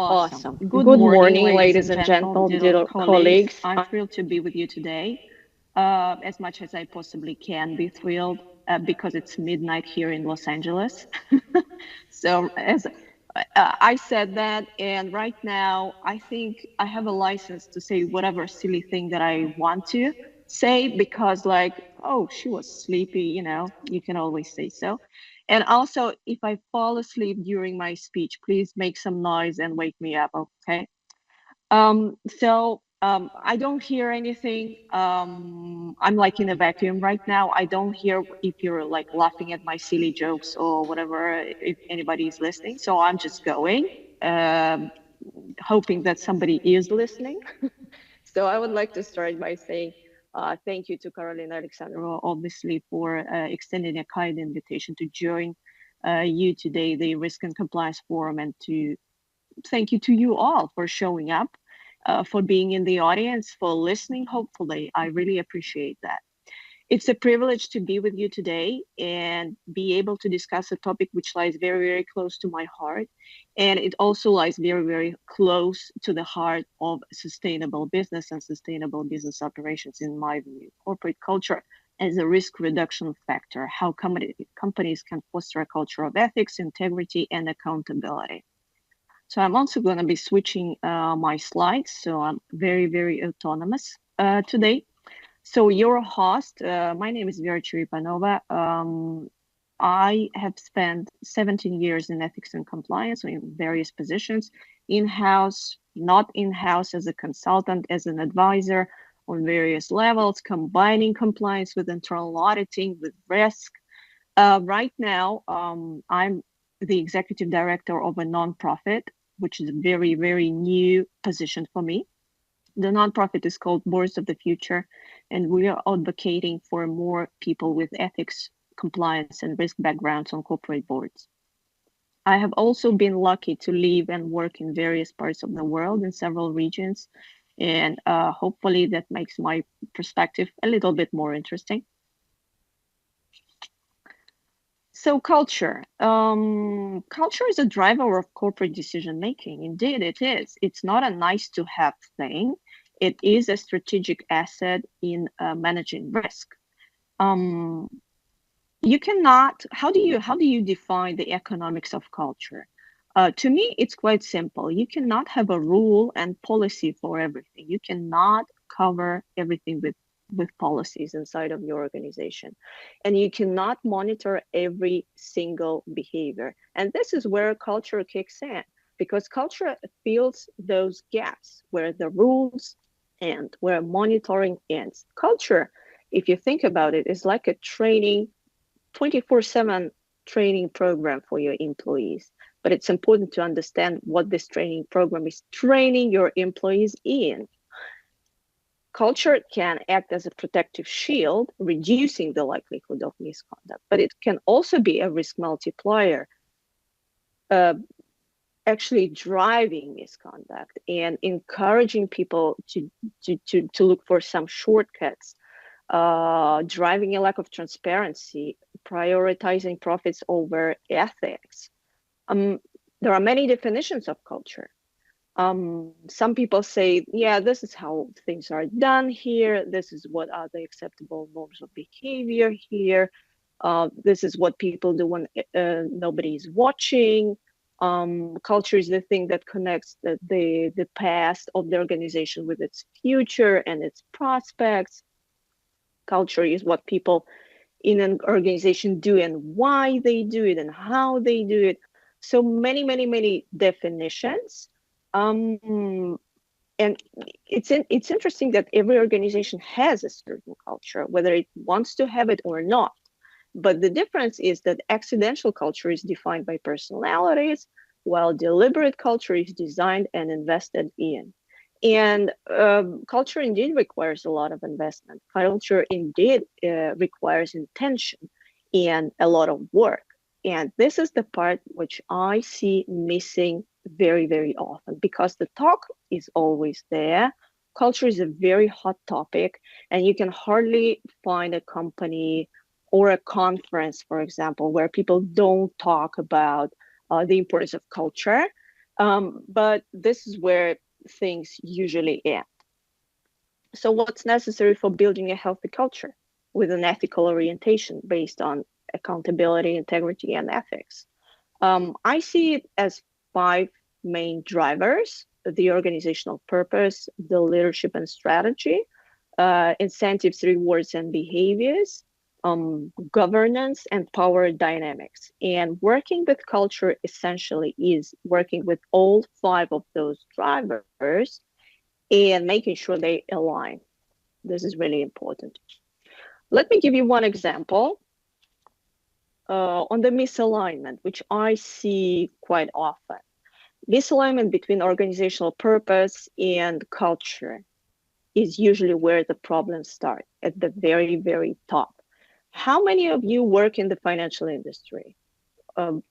Awesome. Good Good morning, morning, ladies ladies and and gentle gentlemen, dear dear colleagues. colleagues. I'm thrilled to be with you today, as much as I possibly can be thrilled, because it's midnight here in Los Angeles. So, as I said that, and right now, I think I have a license to say whatever silly thing that I want to say because, like, oh, she was sleepy, you can always say so. And also, if I fall asleep during my speech, please make some noise and wake me up, okay? I don't hear anything. I'm like in a vacuum right now. I don't hear if you're like laughing at my silly jokes or whatever, if anybody is listening. So I'm just going, um, hoping that somebody is listening. So I would like to start by saying thank you to Carolina Alexandrova, obviously, for extending a kind invitation to join you today, the Risk and Compliance Forum, and to thank you to you all for showing up, for being in the audience, for listening. Hopefully, I really appreciate that. It's a privilege to be with you today and be able to discuss a topic which lies very, very close to my heart. And it also lies very, very close to the heart of sustainable business and sustainable business operations, in my view. Corporate culture as a risk reduction factor, how companies can foster a culture of ethics, integrity, and accountability. So I'm also going to be switching my slides. So I'm very, very autonomous today. So your host, my name is Vera Cherepanova. I have spent 17 years in ethics and compliance in various positions, in-house, not in-house, as a consultant, as an advisor on various levels, combining compliance with internal auditing, with risk. Right now, I'm the executive director of a nonprofit, which is a very, very new position for me. The nonprofit is called Boards of the Future, and we are advocating for more people with ethics, compliance, and risk backgrounds on corporate boards. I have also been lucky to live and work in various parts of the world in several regions, and hopefully that makes my perspective a little bit more interesting. So culture is a driver of corporate decision making. Indeed, it is. It's not a nice to have thing. It is a strategic asset in managing risk. Um, you cannot. How do you define the economics of culture? To me, it's quite simple. You cannot have a rule and policy for everything. You cannot cover everything with policies inside of your organization, and you cannot monitor every single behavior. And this is where culture kicks in, because culture fills those gaps where the rules end, where monitoring ends. Culture, if you think about it, is like a training 24/7 training program for your employees. But it's important to understand what this training program is training your employees in. Culture can act as a protective shield, reducing the likelihood of misconduct, but it can also be a risk multiplier, uh, actually driving misconduct and encouraging people to look for some shortcuts, driving a lack of transparency, prioritizing profits over ethics. Um, there are many definitions of culture. Some people say, yeah, this is how things are done here. This is what are the acceptable norms of behavior here. This is what people do when nobody is watching. Culture is the thing that connects the past of the organization with its future and its prospects. Culture is what people in an organization do and why they do it and how they do it. So many, many, many definitions. And it's interesting that every organization has a certain culture, whether it wants to have it or not. But the difference is that accidental culture is defined by personalities, while deliberate culture is designed and invested in. And culture indeed requires a lot of investment. Culture indeed requires intention and a lot of work. And this is the part which I see missing very, very often, because the talk is always there. Culture is a very hot topic, and you can hardly find a company or a conference, for example, where people don't talk about the importance of culture. But this is where things usually end. So what's necessary for building a healthy culture with an ethical orientation based on accountability, integrity, and ethics? I see it as five main drivers: the organizational purpose, the leadership and strategy, incentives, rewards, and behaviors, governance, and power dynamics. And working with culture essentially is working with all five of those drivers and making sure they align. This is really important. Let me give you one example on the misalignment, which I see quite often. Misalignment between organizational purpose and culture is usually where the problems start, at the very, very top. How many of you work in the financial industry? Um,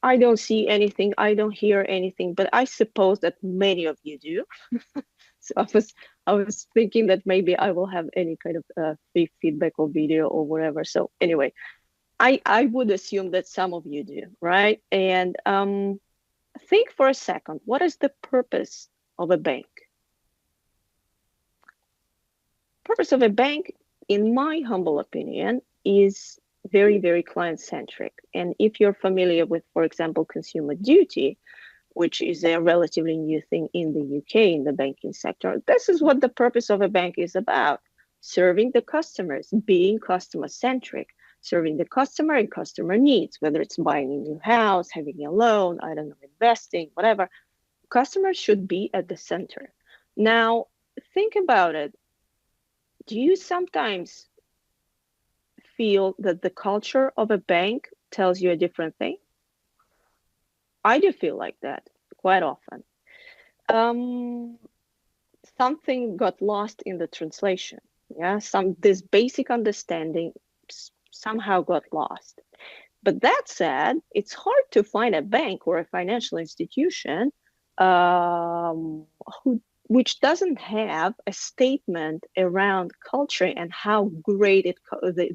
I don't see anything, I don't hear anything, but I suppose that many of you do. So I was thinking that maybe I will have any kind of feedback or video or whatever. So anyway, I would assume that some of you do, right? And think for a second, what is the purpose of a bank? Purpose of a bank, in my humble opinion, is very, very client-centric. And if you're familiar with, for example, consumer duty, which is a relatively new thing in the UK in the banking sector, this is what the purpose of a bank is about: serving the customers, being customer-centric, serving the customer and customer needs, whether it's buying a new house, having a loan, I don't know, investing, whatever. Customers should be at the center. Now, think about it. Do you sometimes feel that the culture of a bank tells you a different thing? I do feel like that quite often. Um, Something got lost in the translation. Yeah, this basic understanding somehow got lost. But that said, it's hard to find a bank or a financial institution who which doesn't have a statement around culture and how great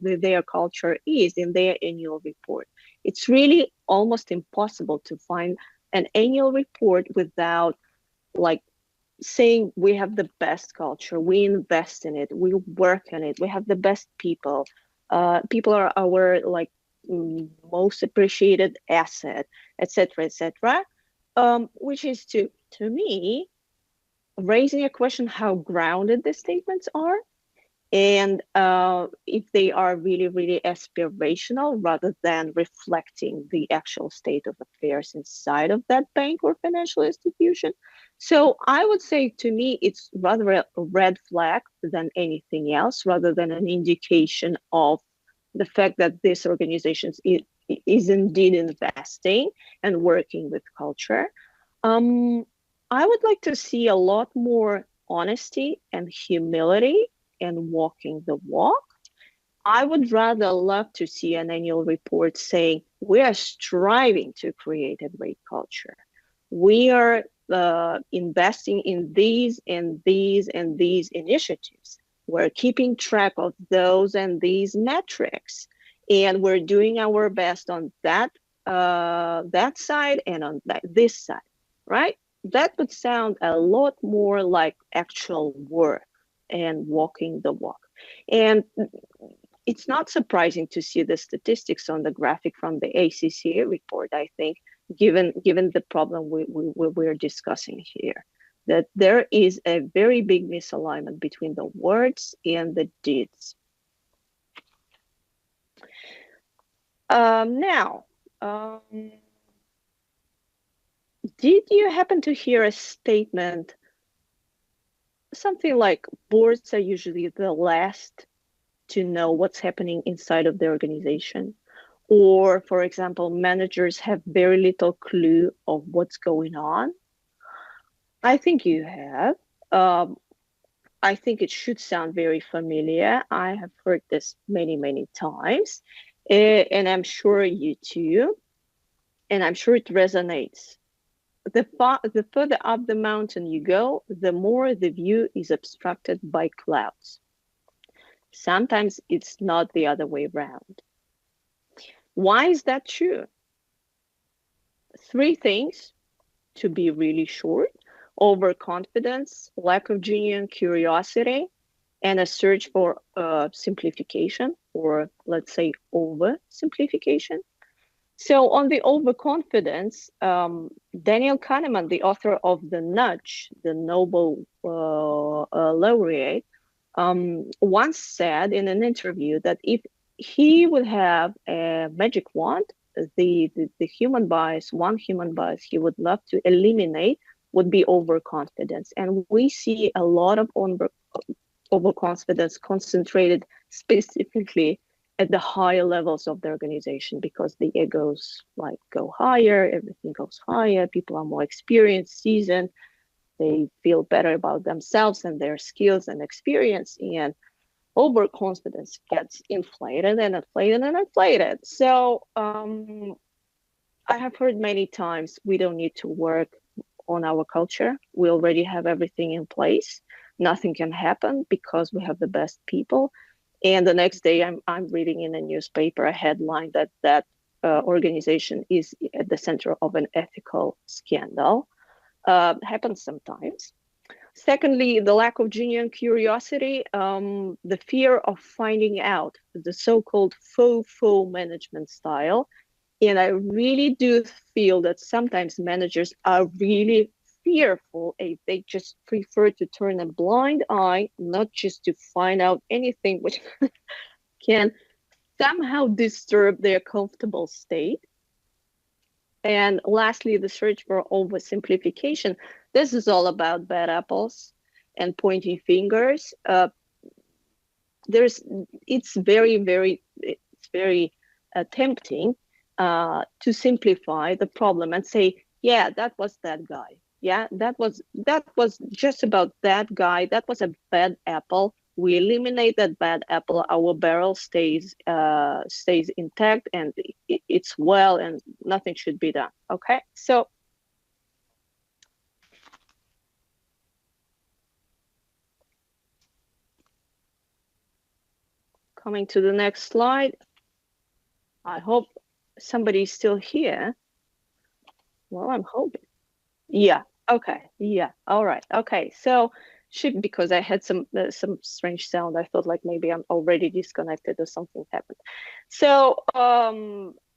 their culture is in their annual report. It's really almost impossible to find an annual report without like saying we have the best culture, we invest in it, we work on it, we have the best people. People are our most appreciated asset, etc., etc. Which is to me raising a question how grounded the statements are, and if they are really, really aspirational rather than reflecting the actual state of affairs inside of that bank or financial institution. So I would say, to me, it's rather a red flag than anything else, rather than an indication of the fact that this organization is indeed investing and working with culture. Um, I would like to see a lot more honesty and humility and walking the walk. I would rather love to see an annual report saying we are striving to create a great culture. We are investing in these and these and these initiatives. We're keeping track of those and these metrics, and we're doing our best on that side and on this side, right? That would sound a lot more like actual work and walking the walk. And it's not surprising to see the statistics on the graphic from the ACCA report, I think, given the problem we're discussing here, that there is a very big misalignment between the words and the deeds. Now, did you happen to hear a statement, something like boards are usually the last to know what's happening inside of the organization? Or, for example, managers have very little clue of what's going on? I think you have. I think it should sound very familiar. I have heard this many, many times, and I'm sure you too, and I'm sure it resonates. The further up the mountain you go, the more the view is obstructed by clouds. Sometimes it's not the other way around. Why is that true? Three things to be really short: overconfidence, lack of genuine curiosity, and a search for simplification, or let's say oversimplification. So on the overconfidence, Daniel Kahneman, the author of The Nudge, the Nobel laureate, once said in an interview that if he would have a magic wand, the human bias, one human bias he would love to eliminate would be overconfidence. And we see a lot of overconfidence concentrated specifically at the higher levels of the organization, because the egos like go higher, everything goes higher, people are more experienced, seasoned, they feel better about themselves and their skills and experience, and overconfidence gets inflated and inflated and inflated. So I have heard many times, we don't need to work on our culture, we already have everything in place, nothing can happen because we have the best people. And the next day I'm reading in a newspaper a headline that organization is at the center of an ethical scandal. Happens sometimes. Secondly, the lack of genuine curiosity, the fear of finding out, the so-called faux management style. And I really do feel that sometimes managers are really fearful. They just prefer to turn a blind eye, not just to find out anything which can somehow disturb their comfortable state. And lastly, the search for oversimplification. This is all about bad apples and pointing fingers. It's very tempting to simplify the problem and say, yeah, that was that guy. Yeah, that was just about that guy. That was a bad apple. We eliminate that bad apple. Our barrel stays intact, and it's well, and nothing should be done. Okay, so coming to the next slide. I hope somebody's still here. Well, I'm hoping. Yeah. Okay. Yeah. All right. Okay. So because I had some strange sound, I thought like maybe I'm already disconnected or something happened. So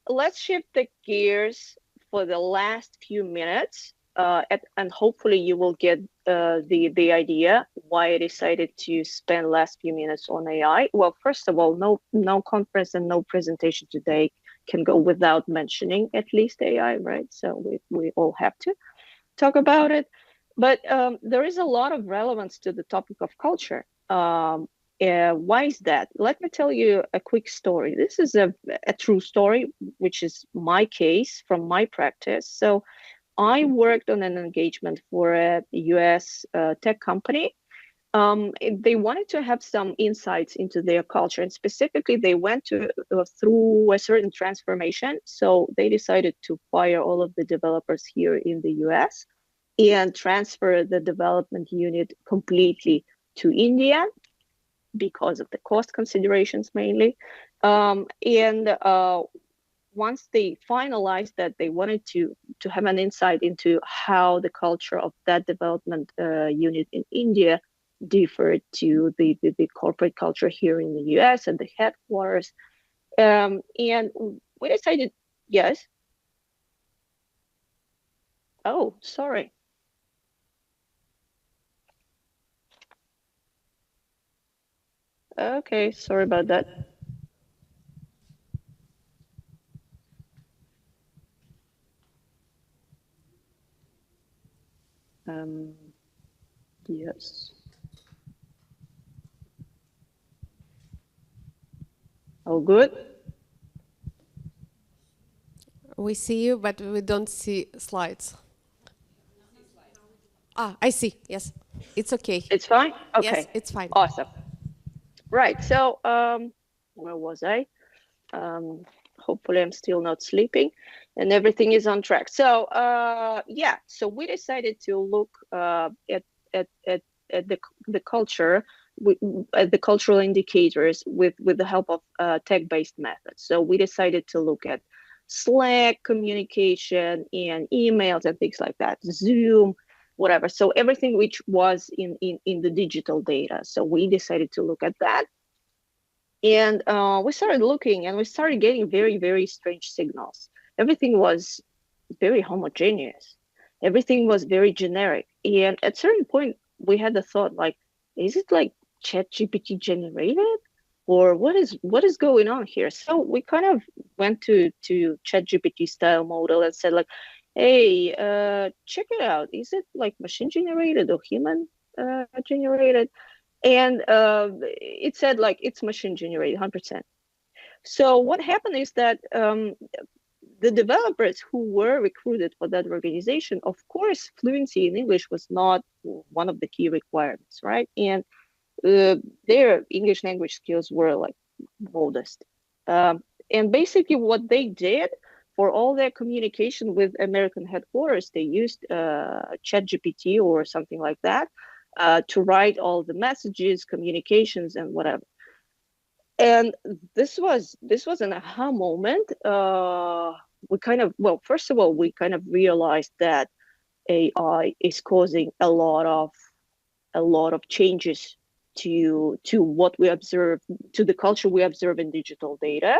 let's shift the gears for the last few minutes, and hopefully you will get the idea why I decided to spend last few minutes on AI. Well, first of all, no conference and no presentation today can go without mentioning at least AI, right? So we all have to talk about it. But there is a lot of relevance to the topic of culture. Why is that? Let me tell you a quick story. This is a true story, which is my case from my practice. So I worked on an engagement for a US tech company. They wanted to have some insights into their culture, and specifically they went through a certain transformation. So they decided to fire all of the developers here in the US and transfer the development unit completely to India because of the cost considerations mainly. Once they finalized that, they wanted to have an insight into how the culture of that development unit in India differed to the corporate culture here in the US and the headquarters. And we decided, yes. Oh, sorry. Okay, sorry about that. Yes. All good? We see you, but we don't see slides. I see. Yes, it's okay. It's fine? Okay. Yes, it's fine. Awesome. Right. So, where was I? Hopefully I'm still not sleeping and everything is on track. So, yeah, so we decided to look at the culture, at the cultural indicators with the help of tech-based methods. So we decided to look at Slack communication and emails and things like that, Zoom, whatever. So everything which was in the digital data. So we decided to look at that. And we started looking and we started getting very, very strange signals. Everything was very homogeneous. Everything was very generic. And at a certain point, we had the thought like, is it like ChatGPT generated? Or what is going on here? So we kind of went to ChatGPT style model and said like, hey, check it out. Is it like machine generated or human generated? And it said like it's machine generated 100%. So what happened is that the developers who were recruited for that organization, of course, fluency in English was not one of the key requirements, right? And their English language skills were like modest. And basically, what they did for all their communication with American headquarters, they used ChatGPT or something like that to write all the messages, communications, and whatever. And this was an aha moment. We kind of, well, first of all, we kind of realized that AI is causing a lot of changes to what we observe, to the culture we observe in digital data.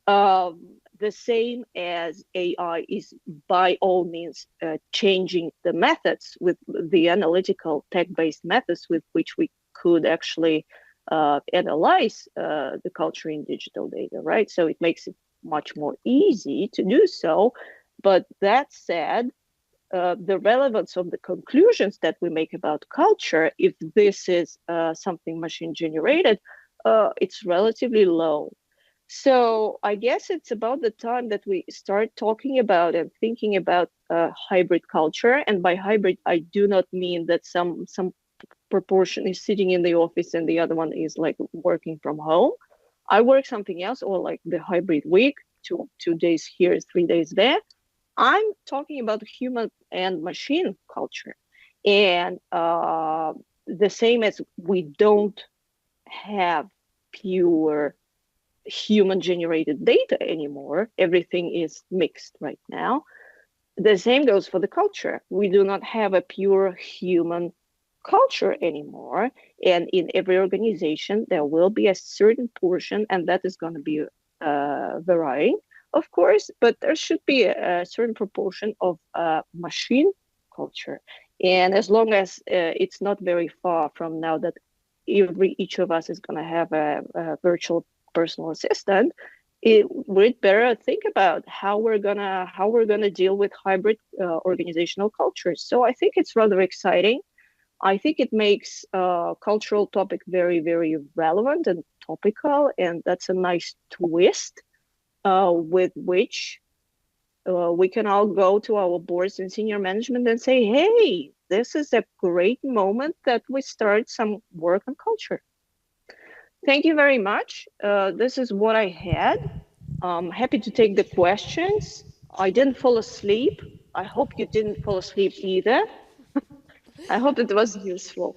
The same as AI is by all means changing the methods, with the analytical tech-based methods with which we could actually analyze the culture in digital data, right? So it makes it much more easy to do so. But that said, the relevance of the conclusions that we make about culture, if this is something machine generated, it's relatively low. So I guess it's about the time that we start talking about and thinking about hybrid culture. And by hybrid, I do not mean that some proportion is sitting in the office and the other one is like working from home. I work something else, or like the hybrid week, two days here, 3 days there. I'm talking about human and machine culture. And the same as we don't have pure human generated data anymore, everything is mixed right now. The same goes for the culture. We do not have a pure human culture anymore. And in every organization, there will be a certain portion, and that is going to be varying, of course, but there should be a certain proportion of machine culture. And as long as it's not very far from now that each of us is going to have a virtual personal assistant, we'd better think about how we're gonna deal with hybrid organizational cultures. So I think it's rather exciting. I think it makes cultural topic very, very relevant and topical, and that's a nice twist with which we can all go to our boards and senior management and say, hey, this is a great moment that we start some work on culture. Thank you very much. This is what I had. I'm happy to take the questions. I didn't fall asleep. I hope you didn't fall asleep either. I hope it was useful.